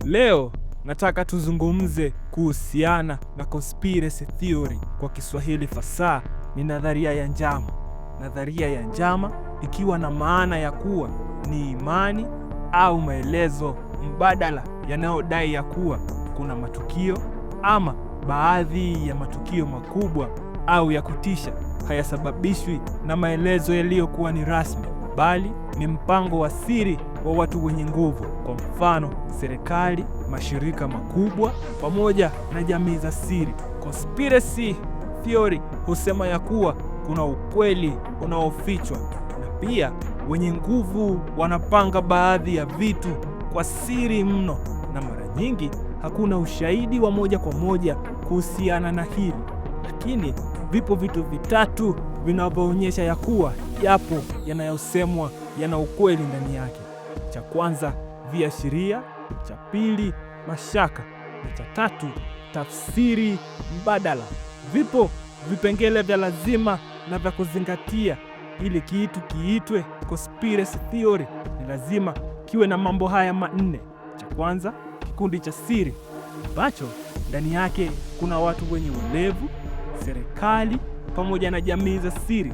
Leo nataka tuzungumze kuhusiana na conspiracy theory. Kwa Kiswahili fasaha ni nadharia ya njama. Nadharia ya njama ikiwa na maana ya kuwa ni imani au maelezo mbadala yanayodai ya kuwa kuna matukio ama baadhi ya matukio makubwa au ya kutisha hayasababishwi na maelezo yaliyokuwa ni rasmi, bali ni mpango wa siri wa watu wenye nguvu. Kwa mfano, serikali, mashirika makubwa pamoja na jamii za siri. Conspiracy theory husema ya kuwa kuna ukweli unaofichwa na pia wenye nguvu wanapanga baadhi ya vitu kwa siri mno, na mara nyingi hakuna ushahidi wa moja kwa moja kuhusiana na hili, lakini vipo vitu vitatu vinavyoonyesha ya kuwa yapo yanayosemwa yana ukweli ndani yake. Cha kwanza, viashiria; cha pili, mashaka; na cha tatu, tafsiri mbadala. Vipo vipengele vya lazima na vya kuzingatia ili kitu kiitwe conspiracy theory. Ni lazima kiwe na mambo haya manne. Cha kwanza, kikundi cha siri ambacho ndani yake kuna watu wenye ulevu, serikali pamoja na jamii za siri.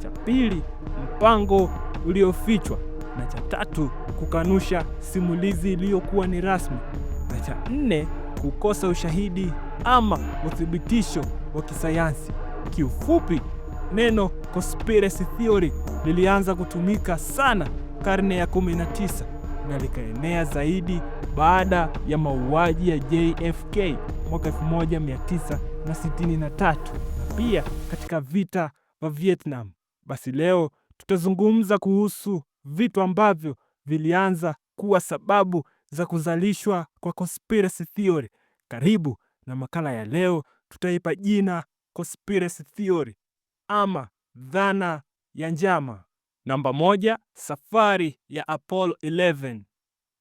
Cha pili, mpango uliofichwa, na cha tatu, kukanusha simulizi iliyokuwa ni rasmi, na cha nne, kukosa ushahidi ama uthibitisho wa kisayansi. Kiufupi, neno conspiracy theory lilianza kutumika sana karne ya 19 na likaenea zaidi baada ya mauaji ya JFK mwaka 1963 na pia katika vita vya Vietnam. Basi leo tutazungumza kuhusu vitu ambavyo vilianza kuwa sababu za kuzalishwa kwa conspiracy theory. Karibu na makala ya leo, tutaipa jina conspiracy theory ama dhana ya njama. Namba 1, safari ya Apollo 11.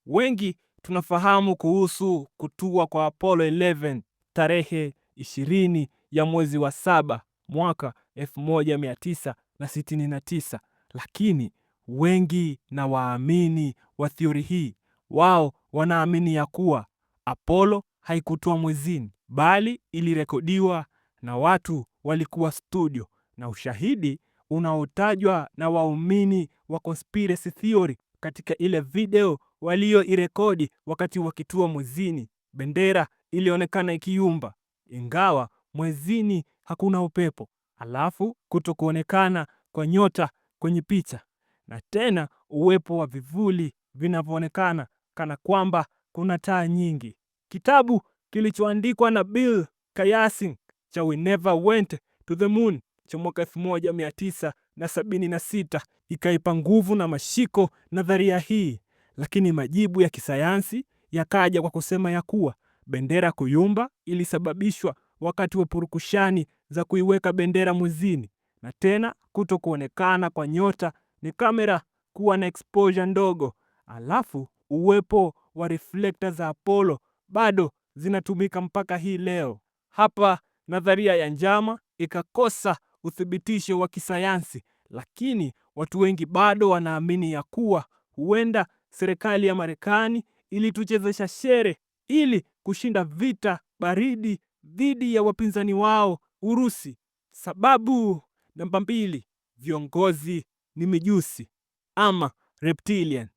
Wengi tunafahamu kuhusu kutua kwa Apollo 11 tarehe 20 ya mwezi wa 7 mwaka 1969, lakini wengi na waamini wa theory hii, wao wanaamini ya kuwa Apollo haikutua mwezini, bali ilirekodiwa na watu walikuwa studio, na ushahidi unaotajwa na waumini wa conspiracy theory katika ile video walioirekodi wakati wakitua mwezini. Bendera ilionekana ikiyumba ingawa mwezini hakuna upepo, alafu kutokuonekana kwa nyota kwenye picha, na tena uwepo wa vivuli vinavyoonekana kana kwamba kuna taa nyingi. Kitabu kilichoandikwa na Bill Kayasin cha We Never Went to the Moon cha mwaka 1976 ikaipa nguvu na mashiko nadharia hii, lakini majibu ya kisayansi yakaja kwa kusema ya kuwa bendera kuyumba ilisababishwa wakati wa purukushani za kuiweka bendera mwezini, na tena kutokuonekana kwa nyota ni kamera kuwa na exposure ndogo, alafu uwepo wa reflector za Apollo bado zinatumika mpaka hii leo. Hapa nadharia ya njama ikakosa uthibitisho wa kisayansi, lakini watu wengi bado wanaamini ya kuwa huenda serikali ya Marekani ilituchezesha shere ili kushinda vita baridi dhidi ya wapinzani wao Urusi. Sababu namba 2, viongozi ni mijusi ama reptilian.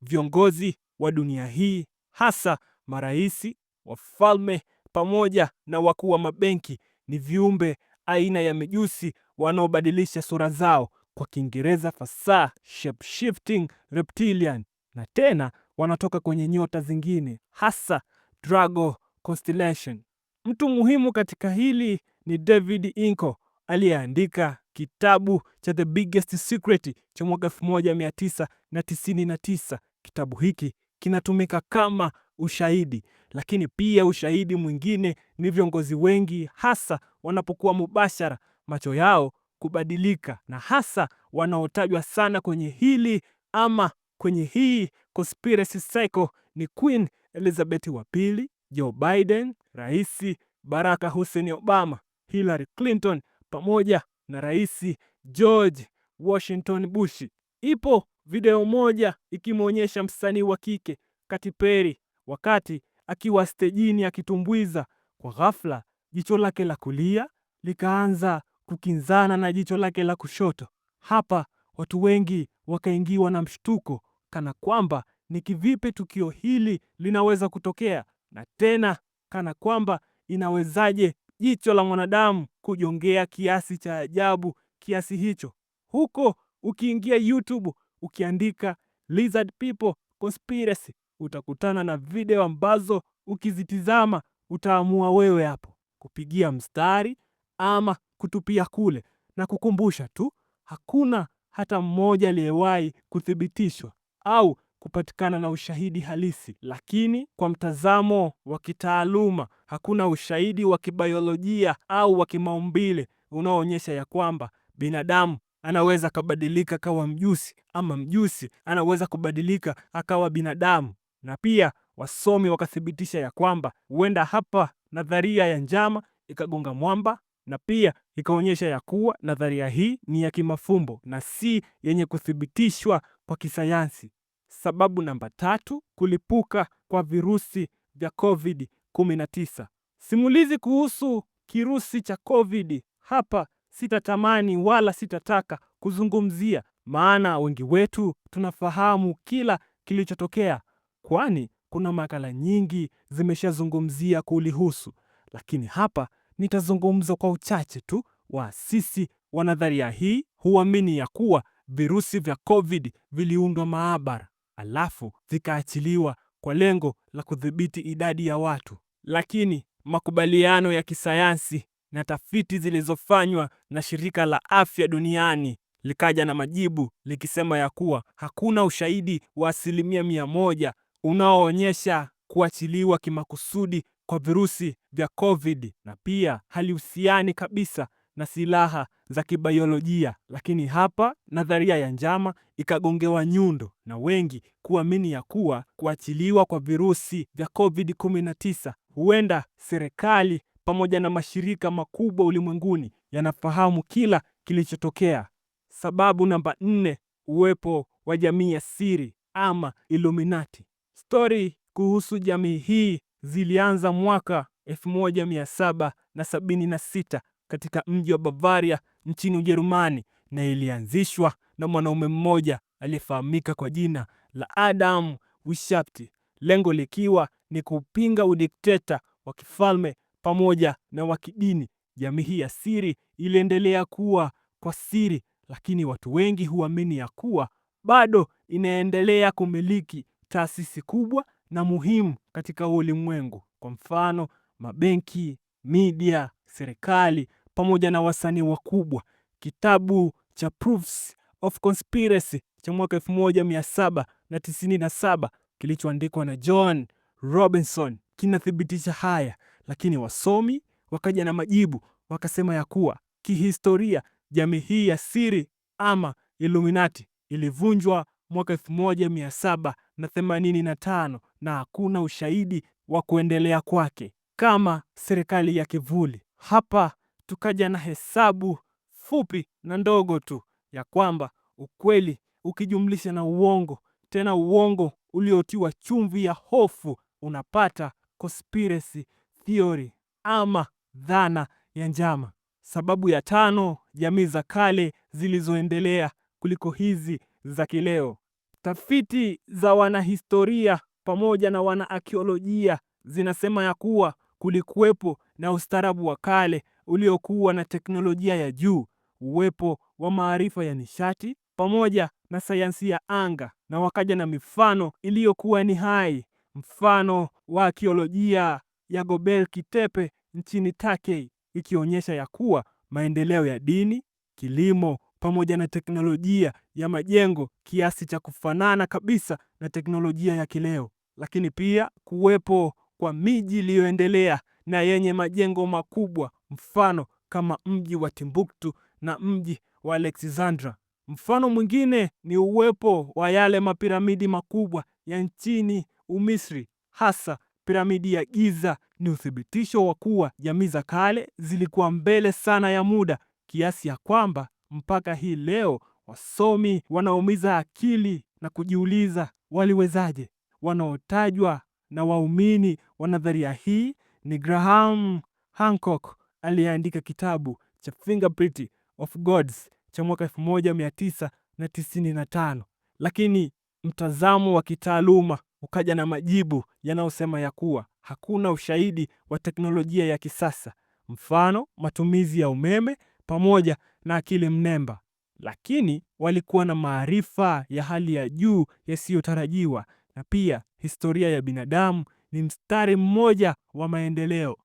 Viongozi wa dunia hii, hasa maraisi, wafalme pamoja na wakuu wa mabenki, ni viumbe aina ya mijusi wanaobadilisha sura zao, kwa Kiingereza fasaha shape-shifting reptilian, na tena wanatoka kwenye nyota zingine, hasa Drago constellation. Mtu muhimu katika hili ni David Inco aliyeandika kitabu cha The Biggest Secret cha mwaka 1999. Kitabu hiki kinatumika kama ushahidi, lakini pia ushahidi mwingine ni viongozi wengi, hasa wanapokuwa mubashara, macho yao kubadilika, na hasa wanaotajwa sana kwenye hili ama kwenye hii conspiracy cycle ni Queen Elizabeth wa pili, Joe Biden, Rais Barack Hussein Obama, Hillary Clinton pamoja na Rais George Washington Bush. Ipo video moja ikimwonyesha msanii wa kike Katy Perry wakati akiwa stejini akitumbuiza, kwa ghafla jicho lake la kulia likaanza kukinzana na jicho lake la kushoto. Hapa watu wengi wakaingiwa na mshtuko, kana kwamba ni kivipi tukio hili linaweza kutokea, na tena kana kwamba inawezaje jicho la mwanadamu kujongea kiasi cha ajabu kiasi hicho. Huko ukiingia YouTube ukiandika Lizard People Conspiracy, utakutana na video ambazo ukizitizama utaamua wewe hapo kupigia mstari ama kutupia kule, na kukumbusha tu, hakuna hata mmoja aliyewahi kuthibitishwa au kupatikana na ushahidi halisi. Lakini kwa mtazamo wa kitaaluma, hakuna ushahidi wa kibiolojia au wa kimaumbile unaoonyesha ya kwamba binadamu anaweza kubadilika kawa mjusi, ama mjusi anaweza kubadilika akawa binadamu. Na pia wasomi wakathibitisha ya kwamba huenda hapa nadharia ya njama ikagonga mwamba, na pia ikaonyesha ya kuwa nadharia hii ni ya kimafumbo na si yenye kuthibitishwa kwa kisayansi. Sababu namba 3, kulipuka kwa virusi vya COVID-19. Simulizi kuhusu kirusi cha COVID hapa sitatamani wala sitataka kuzungumzia, maana wengi wetu tunafahamu kila kilichotokea, kwani kuna makala nyingi zimeshazungumzia kulihusu. Lakini hapa nitazungumza kwa uchache tu. Waasisi wa nadharia hii huamini ya kuwa virusi vya COVID viliundwa maabara, alafu vikaachiliwa kwa lengo la kudhibiti idadi ya watu. Lakini makubaliano ya kisayansi na tafiti zilizofanywa na Shirika la Afya Duniani likaja na majibu likisema ya kuwa hakuna ushahidi wa 100% unaoonyesha kuachiliwa kimakusudi kwa virusi vya COVID, na pia halihusiani kabisa na silaha za kibiolojia. Lakini hapa nadharia ya njama ikagongewa nyundo na wengi kuamini ya kuwa kuachiliwa kwa virusi vya COVID-19, huenda serikali pamoja na mashirika makubwa ulimwenguni yanafahamu kila kilichotokea. Sababu namba 4, uwepo wa jamii ya siri ama Illuminati. Stori kuhusu jamii hii zilianza mwaka 1776 katika mji wa Bavaria nchini Ujerumani, na ilianzishwa na mwanaume mmoja aliyefahamika kwa jina la Adam Weishaupt, lengo likiwa ni kupinga udikteta wa kifalme pamoja na wa kidini. Jamii hii ya siri iliendelea kuwa kwa siri, lakini watu wengi huamini ya kuwa bado inaendelea kumiliki taasisi kubwa na muhimu katika ulimwengu. Kwa mfano, mabenki, media, serikali pamoja na wasanii wakubwa. Kitabu cha Proofs of Conspiracy cha mwaka 1797 kilichoandikwa na John Robinson kinathibitisha haya, lakini wasomi wakaja na majibu, wakasema ya kuwa kihistoria jamii hii ya siri ama Illuminati ilivunjwa mwaka 1785 na hakuna ushahidi wa kuendelea kwake kama serikali ya kivuli. Hapa tukaja na hesabu fupi na ndogo tu ya kwamba ukweli ukijumlisha na uongo, tena uongo uliotiwa chumvi ya hofu, unapata conspiracy theory ama dhana ya njama. Sababu ya 5, jamii za kale zilizoendelea kuliko hizi za kileo. Tafiti za wanahistoria pamoja na wanaakiolojia zinasema ya kuwa kulikuwepo na ustaarabu wa kale uliokuwa na teknolojia ya juu, uwepo wa maarifa ya nishati pamoja na sayansi ya anga, na wakaja na mifano iliyokuwa ni hai. Mfano wa arkeolojia ya Göbekli Tepe nchini Turkey ikionyesha ya kuwa maendeleo ya dini, kilimo pamoja na teknolojia ya majengo kiasi cha kufanana kabisa na teknolojia ya kileo. Lakini pia kuwepo kwa miji iliyoendelea na yenye majengo makubwa, mfano kama mji wa Timbuktu na mji wa Alexandria. Mfano mwingine ni uwepo wa yale mapiramidi makubwa ya nchini Umisri, hasa piramidi ya Giza. Ni uthibitisho wa kuwa jamii za kale zilikuwa mbele sana ya muda, kiasi ya kwamba mpaka hii leo wasomi wanaumiza akili na kujiuliza waliwezaje. Wanaotajwa na waumini wa nadharia hii ni Graham Hancock aliyeandika kitabu cha Fingerprint of Gods cha mwaka 1995. Lakini mtazamo wa kitaaluma ukaja na majibu yanayosema ya kuwa hakuna ushahidi wa teknolojia ya kisasa, mfano matumizi ya umeme pamoja na akili mnemba, lakini walikuwa na maarifa ya hali ya juu yasiyotarajiwa, na pia historia ya binadamu ni mstari mmoja wa maendeleo.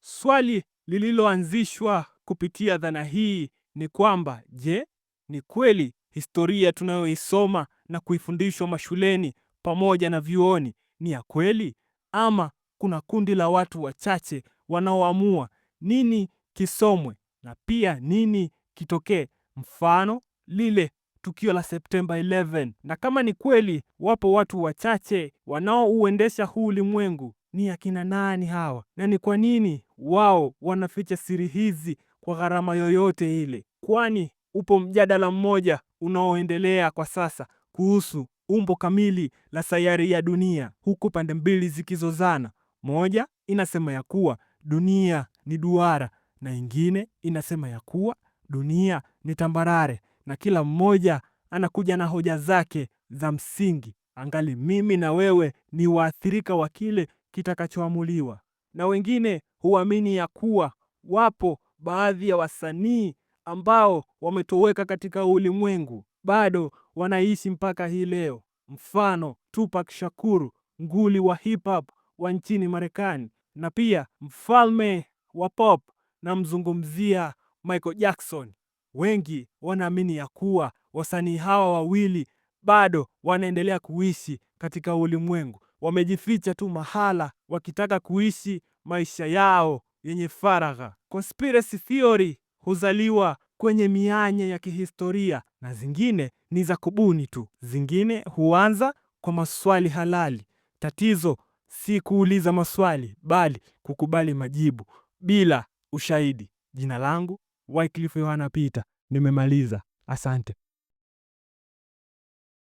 Swali lililoanzishwa kupitia dhana hii ni kwamba, je, ni kweli historia tunayoisoma na kuifundishwa mashuleni pamoja na vyuoni ni ya kweli, ama kuna kundi la watu wachache wanaoamua nini kisomwe na pia nini kitokee, mfano lile tukio la September 11? Na kama ni kweli wapo watu wachache wanaouendesha huu ulimwengu, ni akina nani hawa, na ni kwa nini wao wanaficha siri hizi kwa gharama yoyote ile? Kwani upo mjadala mmoja unaoendelea kwa sasa kuhusu umbo kamili la sayari ya dunia, huku pande mbili zikizozana. Moja inasema ya kuwa dunia ni duara na ingine inasema ya kuwa dunia ni tambarare, na kila mmoja anakuja na hoja zake za msingi, angali mimi na wewe ni waathirika wa kile kitakachoamuliwa. Na wengine huamini ya kuwa wapo baadhi ya wasanii ambao wametoweka katika ulimwengu, bado wanaishi mpaka hii leo, mfano Tupac Shakur, nguli wa hip hop wa nchini Marekani, na pia mfalme wa pop na mzungumzia Michael Jackson. Wengi wanaamini ya kuwa wasanii hawa wawili bado wanaendelea kuishi katika ulimwengu, wamejificha tu mahala wakitaka kuishi maisha yao yenye faragha. Conspiracy theory huzaliwa kwenye mianya ya kihistoria, na zingine ni za kubuni tu. Zingine huanza kwa maswali halali. Tatizo si kuuliza maswali, bali kukubali majibu bila ushahidi. Jina langu Wycliffe Yohana Peter. Nimemaliza. Asante.